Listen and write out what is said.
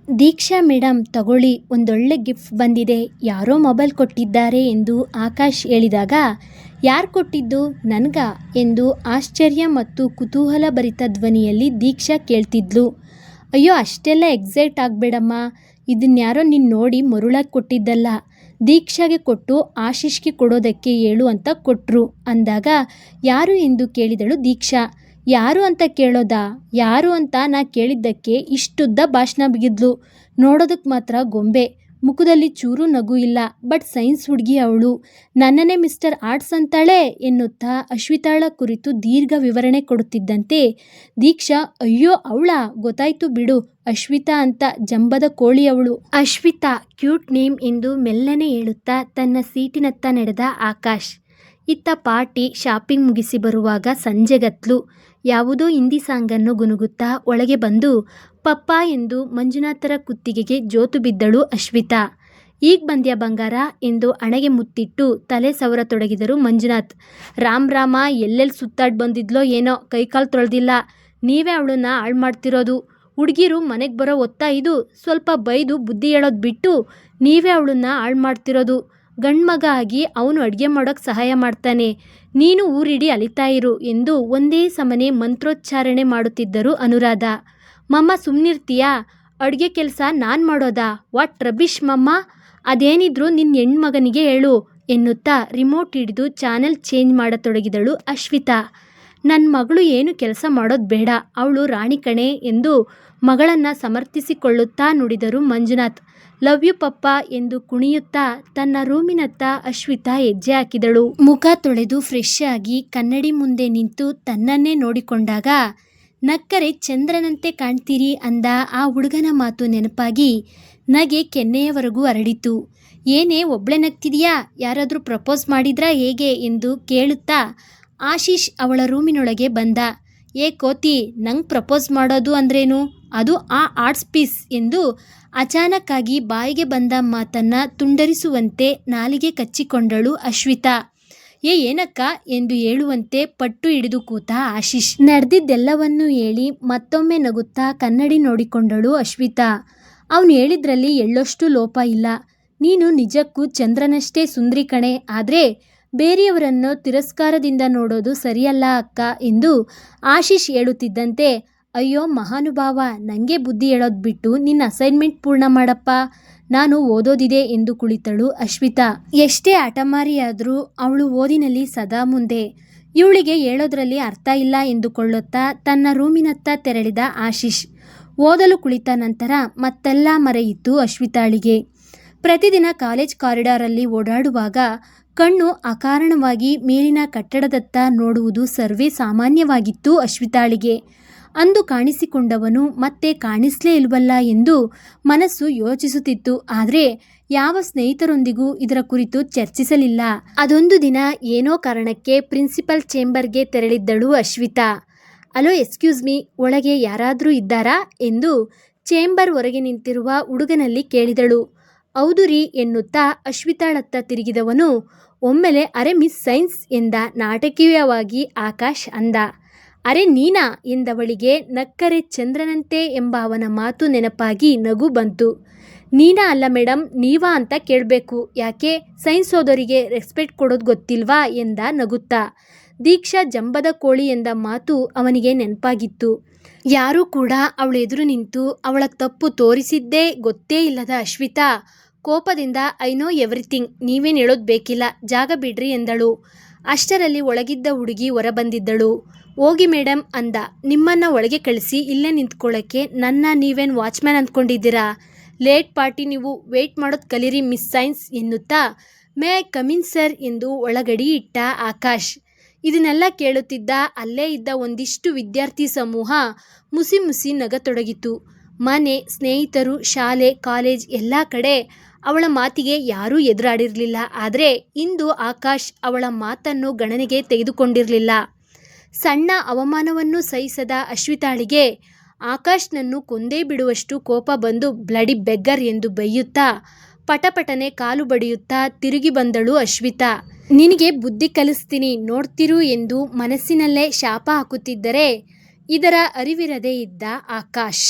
ದೀಕ್ಷಾ madam ತಗೊಳ್ಳಿ, ಒಂದೊಳ್ಳೆ gift ಬಂದಿದೆ, ಯಾರೋ ಮೊಬೈಲ್ ಕೊಟ್ಟಿದ್ದಾರೆ ಎಂದು ಆಕಾಶ್ ಹೇಳಿದಾಗ, ಯಾರು ಕೊಟ್ಟಿದ್ದು, ನನಗ ಎಂದು ಆಶ್ಚರ್ಯ ಮತ್ತು ಕುತೂಹಲಭರಿತ ಧ್ವನಿಯಲ್ಲಿ ದೀಕ್ಷಾ ಕೇಳ್ತಿದ್ಲು. ಅಯ್ಯೋ, ಅಷ್ಟೆಲ್ಲ ಎಕ್ಸೈಟ್ ಆಗಬೇಡಮ್ಮ, ಇದನ್ಯಾರೋ ನೀನು ನೋಡಿ ಮರುಳಾಗಿ ಕೊಟ್ಟಿದ್ದಲ್ಲ, ದೀಕ್ಷಾಗೆ ಕೊಟ್ಟು ಆಶೀಶ್ಗೆ ಕೊಡೋದಕ್ಕೆ ಹೇಳು ಅಂತ ಕೊಟ್ಟರು ಅಂದಾಗ, ಯಾರು ಎಂದು ಕೇಳಿದಳು ದೀಕ್ಷಾ. ಯಾರು ಅಂತ ಕೇಳೋದಾ, ಯಾರು ಅಂತ ನಾ ಕೇಳಿದ್ದಕ್ಕೆ ಇಷ್ಟುದ್ದ ಭಾಷಣ ಬಿಗಿದ್ಲು. ನೋಡೋದಕ್ಕೆ ಮಾತ್ರ ಗೊಂಬೆ, ಮುಖದಲ್ಲಿ ಚೂರು ನಗು ಇಲ್ಲ. ಬಟ್ ಸೈನ್ಸ್ ಹುಡುಗಿ ಅವಳು, ನನ್ನನ್ನೇ ಮಿಸ್ಟರ್ ಆರ್ಟ್ಸ್ ಅಂತಾಳೆ ಎನ್ನುತ್ತಾ ಅಶ್ವಿತಾಳ ಕುರಿತು ದೀರ್ಘ ವಿವರಣೆ ಕೊಡುತ್ತಿದ್ದಂತೆ ದೀಕ್ಷಾ, ಅಯ್ಯೋ ಅವಳಾ, ಗೊತ್ತಾಯ್ತು ಬಿಡು, ಅಶ್ವಿತಾ ಅಂತ, ಜಂಬದ ಕೋಳಿ ಅವಳು. ಅಶ್ವಿತಾ, ಕ್ಯೂಟ್ ನೇಮ್ ಎಂದು ಮೆಲ್ಲನೆ ಹೇಳುತ್ತಾ ತನ್ನ ಸೀಟಿನತ್ತ ನಡೆದ ಆಕಾಶ್. ಇತ್ತ ಪಾರ್ಟಿ ಶಾಪಿಂಗ್ ಮುಗಿಸಿ ಬರುವಾಗ ಸಂಜೆಗತ್ಲು. ಯಾವುದೋ ಹಿಂದಿ ಸಾಂಗನ್ನು ಗುನುಗುತ್ತಾ ಒಳಗೆ ಬಂದು ಪಪ್ಪಾ ಎಂದು ಮಂಜುನಾಥರ ಕುತ್ತಿಗೆಗೆ ಜೋತು ಬಿದ್ದಳು ಅಶ್ವಿತಾ. ಈಗ ಬಂದ್ಯಾ ಬಂಗಾರ ಎಂದು ಹಣೆಗೆ ಮುತ್ತಿಟ್ಟು ತಲೆ ಸವರತೊಡಗಿದರು ಮಂಜುನಾಥ್. ರಾಮ್ ರಾಮ, ಎಲ್ಲೆಲ್ಲಿ ಸುತ್ತಾಡಿ ಬಂದಿದ್ಲೋ ಏನೋ, ಕೈಕಾಲು ತೊಳೆದಿಲ್ಲ, ನೀವೇ ಅವಳನ್ನ ಹಾಳು ಮಾಡ್ತಿರೋದು. ಹುಡುಗಿರು ಮನೆಗೆ ಬರೋ ಹೊತ್ತಾ ಇದು, ಸ್ವಲ್ಪ ಬೈದು ಬುದ್ಧಿ ಹೇಳೋದು ಬಿಟ್ಟು ನೀವೇ ಅವಳನ್ನ ಹಾಳು ಮಾಡ್ತಿರೋದು. ಗಂಡ್ಮಗ ಆಗಿ ಅವನು ಅಡುಗೆ ಮಾಡೋಕ್ಕೆ ಸಹಾಯ ಮಾಡ್ತಾನೆ, ನೀನು ಊರಿಡಿ ಅಲಿತಾ ಇರು ಎಂದು ಒಂದೇ ಸಮನೆ ಮಂತ್ರೋಚ್ಚಾರಣೆ ಮಾಡುತ್ತಿದ್ದರು ಅನುರಾಧ. ಮಮ್ಮ ಸುಮ್ಮನಿರ್ತೀಯಾ, ಅಡುಗೆ ಕೆಲಸ ನಾನು ಮಾಡೋದಾ, ವಾಟ್ ರಬಿಶ್ ಮಮ್ಮ, ಅದೇನಿದ್ರು ನಿನ್ನ ಹೆಣ್ಮಗನಿಗೆ ಹೇಳು ಎನ್ನುತ್ತಾ ರಿಮೋಟ್ ಹಿಡಿದು ಚಾನೆಲ್ ಚೇಂಜ್ ಮಾಡತೊಡಗಿದಳು ಅಶ್ವಿತಾ. ನನ್ನ ಮಗಳು ಏನು ಕೆಲಸ ಮಾಡೋದು ಬೇಡ, ಅವಳು ರಾಣಿ ಕಣೆ ಎಂದು ಮಗಳನ್ನು ಸಮರ್ಥಿಸಿಕೊಳ್ಳುತ್ತಾ ನುಡಿದರು ಮಂಜುನಾಥ್. ಲವ್ ಯು ಪಪ್ಪ ಎಂದು ಕುಣಿಯುತ್ತಾ ತನ್ನ ರೂಮಿನತ್ತ ಅಶ್ವಿತಾ ಹೆಜ್ಜೆ ಹಾಕಿದಳು. ಮುಖ ತೊಳೆದು ಫ್ರೆಶ್ ಆಗಿ ಕನ್ನಡಿ ಮುಂದೆ ನಿಂತು ತನ್ನನ್ನೇ ನೋಡಿಕೊಂಡಾಗ, ನಕ್ಕರೆ ಚಂದ್ರನಂತೆ ಕಾಣ್ತೀರಿ ಅಂದ ಆ ಹುಡುಗನ ಮಾತು ನೆನಪಾಗಿ ನಗೆ ಕೆನ್ನೆಯವರೆಗೂ ಹರಡಿತು. ಏನೇ ಒಬ್ಳೆ ನಗ್ತಿದೆಯಾ, ಯಾರಾದರೂ ಪ್ರಪೋಸ್ ಮಾಡಿದ್ರಾ ಹೇಗೆ ಎಂದು ಕೇಳುತ್ತಾ ಆಶೀಶ್ ಅವಳ ರೂಮಿನೊಳಗೆ ಬಂದ. ಏ ಕೋತಿ, ನಂಗೆ ಪ್ರಪೋಸ್ ಮಾಡೋದು ಅಂದ್ರೇನು, ಅದು ಆ ಆರ್ಟ್ಸ್ ಪೀಸ್ ಎಂದು ಅಚಾನಕ್ಕಾಗಿ ಬಾಯಿಗೆ ಬಂದ ಮಾತನ್ನ ತುಂಡರಿಸುವಂತೆ ನಾಲಿಗೆ ಕಚ್ಚಿಕೊಂಡಳು ಅಶ್ವಿತಾ. ಏನಕ್ಕ ಎಂದು ಹೇಳುವಂತೆ ಪಟ್ಟು ಹಿಡಿದು ಕೂತ ಆಶೀಶ್. ನಡೆದಿದ್ದೆಲ್ಲವನ್ನೂ ಹೇಳಿ ಮತ್ತೊಮ್ಮೆ ನಗುತ್ತಾ ಕನ್ನಡಿ ನೋಡಿಕೊಂಡಳು ಅಶ್ವಿತಾ. ಅವನು ಹೇಳಿದ್ರಲ್ಲಿ ಎಳ್ಳಷ್ಟು ಲೋಪ ಇಲ್ಲ, ನೀನು ನಿಜಕ್ಕೂ ಚಂದ್ರನಷ್ಟೇ ಸುಂದ್ರಿ ಕಣೆ, ಆದರೆ ಬೇರೆಯವರನ್ನು ತಿರಸ್ಕಾರದಿಂದ ನೋಡೋದು ಸರಿಯಲ್ಲ ಅಕ್ಕ ಎಂದು ಆಶೀಶ್ ಹೇಳುತ್ತಿದ್ದಂತೆ, ಅಯ್ಯೋ ಮಹಾನುಭಾವ, ನನಗೆ ಬುದ್ಧಿ ಹೇಳೋದು ಬಿಟ್ಟು ನಿನ್ನ ಅಸೈನ್ಮೆಂಟ್ ಪೂರ್ಣ ಮಾಡಪ್ಪ, ನಾನು ಓದೋದಿದೆ ಎಂದು ಕುಳಿತಳು ಅಶ್ವಿತಾ. ಎಷ್ಟೇ ಹಠಮಾರಿಯಾದರೂ ಅವಳು ಓದಿನಲ್ಲಿ ಸದಾ ಮುಂದೆ. ಇವಳಿಗೆ ಹೇಳೋದ್ರಲ್ಲಿ ಅರ್ಥ ಇಲ್ಲ ಎಂದುಕೊಳ್ಳುತ್ತಾ ತನ್ನ ರೂಮಿನತ್ತ ತೆರಳಿದ ಆಶೀಶ್. ಓದಲು ಕುಳಿತ ನಂತರ ಮತ್ತೆಲ್ಲ ಮರೆಯಿತು ಅಶ್ವಿತಾಳಿಗೆ. ಪ್ರತಿದಿನ ಕಾಲೇಜ್ ಕಾರಿಡಾರಲ್ಲಿ ಓಡಾಡುವಾಗ ಕಣ್ಣು ಅಕಾರಣವಾಗಿ ಮೇಲಿನ ಕಟ್ಟಡದತ್ತ ನೋಡುವುದು ಸರ್ವೇ ಸಾಮಾನ್ಯವಾಗಿತ್ತು ಅಶ್ವಿತಾಳಿಗೆ. ಅಂದು ಕಾಣಿಸಿಕೊಂಡವನು ಮತ್ತೆ ಕಾಣಿಸ್ಲೇ ಇಲ್ವಲ್ಲ ಎಂದು ಮನಸ್ಸು ಯೋಚಿಸುತ್ತಿತ್ತು. ಆದರೆ ಯಾವ ಸ್ನೇಹಿತರೊಂದಿಗೂ ಇದರ ಕುರಿತು ಚರ್ಚಿಸಲಿಲ್ಲ. ಅದೊಂದು ದಿನ ಏನೋ ಕಾರಣಕ್ಕೆ ಪ್ರಿನ್ಸಿಪಲ್ ಚೇಂಬರ್ಗೆ ತೆರಳಿದ್ದಳು ಅಶ್ವಿತಾ. ಅಲೋ, ಎಕ್ಸ್ಕ್ಯೂಸ್ ಮೀ, ಒಳಗೆ ಯಾರಾದರೂ ಇದ್ದಾರಾ ಎಂದು ಚೇಂಬರ್ ಹೊರಗೆ ನಿಂತಿರುವ ಹುಡುಗನಲ್ಲಿ ಕೇಳಿದಳು. ಹೌದು ರೀ ಎನ್ನುತ್ತಾ ಅಶ್ವಿತಾಳತ್ತ ತಿರುಗಿದವನು ಒಮ್ಮೆಲೆ ಅರೆ ಮಿಸ್ ಸೈನ್ಸ್ ಎಂದ ನಾಟಕೀಯವಾಗಿ ಆಕಾಶ್ ಅಂದ. ಅರೆ ನೀನಾ ಎಂದವಳಿಗೆ ನಕ್ಕರೆ ಚಂದ್ರನಂತೆ ಎಂಬ ಅವನ ಮಾತು ನೆನಪಾಗಿ ನಗು ಬಂತು. ನೀನಾ ಅಲ್ಲ ಮೇಡಮ್, ನೀವಾ ಅಂತ ಕೇಳಬೇಕು, ಯಾಕೆ ಸೈನ್ಸ್ ಓದೋರಿಗೆ ರೆಸ್ಪೆಕ್ಟ್ ಕೊಡೋದು ಗೊತ್ತಿಲ್ವಾ ಎಂದ ನಗುತ್ತಾ. ದೀಕ್ಷಾ ಜಂಬದ ಕೋಳಿ ಎಂದ ಮಾತು ಅವನಿಗೆ ನೆನಪಾಗಿತ್ತು. ಯಾರೂ ಕೂಡ ಅವಳ ಎದುರು ನಿಂತು ಅವಳ ತಪ್ಪು ತೋರಿಸಿದ್ದೇ ಗೊತ್ತೇ ಇಲ್ಲದ ಅಶ್ವಿತಾ ಕೋಪದಿಂದ ಐ ನೋ ಎವ್ರಿಥಿಂಗ್, ನೀವೇನು ಹೇಳೋದು ಬೇಕಿಲ್ಲ, ಜಾಗ ಬಿಡ್ರಿ ಎಂದಳು. ಅಷ್ಟರಲ್ಲಿ ಒಳಗಿದ್ದ ಹುಡುಗಿ ಹೊರಬಂದಿದ್ದಳು. ಹೋಗಿ ಮೇಡಮ್ ಅಂದ. ನಿಮ್ಮನ್ನು ಒಳಗೆ ಕಳಿಸಿ ಇಲ್ಲೇ ನಿಂತ್ಕೊಳ್ಳೋಕ್ಕೆ ನನ್ನ ನೀವೇನು ವಾಚ್ಮ್ಯಾನ್ ಅಂದ್ಕೊಂಡಿದ್ದೀರಾ, ಲೇಟ್ ಪಾರ್ಟಿ, ನೀವು ವೆಯ್ಟ್ ಮಾಡೋದು ಕಲೀರಿ ಮಿಸ್ ಸೈನ್ಸ್ ಎನ್ನುತ್ತಾ ಮೇ ಐ ಕಮಿನ್ ಸರ್ ಎಂದು ಒಳಗಡಿ ಇಟ್ಟ ಆಕಾಶ್. ಇದನ್ನೆಲ್ಲ ಕೇಳುತ್ತಿದ್ದ ಅಲ್ಲೇ ಇದ್ದ ಒಂದಿಷ್ಟು ವಿದ್ಯಾರ್ಥಿ ಸಮೂಹ ಮುಸಿ ಮುಸಿ ನಗತೊಡಗಿತು. ಮನೆ, ಸ್ನೇಹಿತರು, ಶಾಲೆ, ಕಾಲೇಜ್ ಎಲ್ಲ ಕಡೆ ಅವಳ ಮಾತಿಗೆ ಯಾರೂ ಎದುರಾಡಿರಲಿಲ್ಲ. ಆದರೆ ಇಂದು ಆಕಾಶ್ ಅವಳ ಮಾತನ್ನು ಗಣನೆಗೆ ತೆಗೆದುಕೊಂಡಿರಲಿಲ್ಲ. ಸಣ್ಣ ಅವಮಾನವನ್ನು ಸಹಿಸದ ಅಶ್ವಿತಾಳಿಗೆ ಆಕಾಶ್ನನ್ನು ಕೊಂದೇ ಬಿಡುವಷ್ಟು ಕೋಪ ಬಂದು ಬ್ಲಡಿ ಬೆಗ್ಗರ್ ಎಂದು ಬೈಯುತ್ತಾ ಪಟಪಟನೆ ಕಾಲು ಬಡಿಯುತ್ತಾ ತಿರುಗಿ ಬಂದಳು ಅಶ್ವಿತಾ. ನಿನಗೆ ಬುದ್ಧಿ ಕಲಿಸ್ತೀನಿ ನೋಡ್ತಿರು ಎಂದು ಮನಸ್ಸಿನಲ್ಲೇ ಶಾಪ ಹಾಕುತ್ತಿದ್ದರೆ ಇದರ ಅರಿವಿರದೇ ಇದ್ದ ಆಕಾಶ್.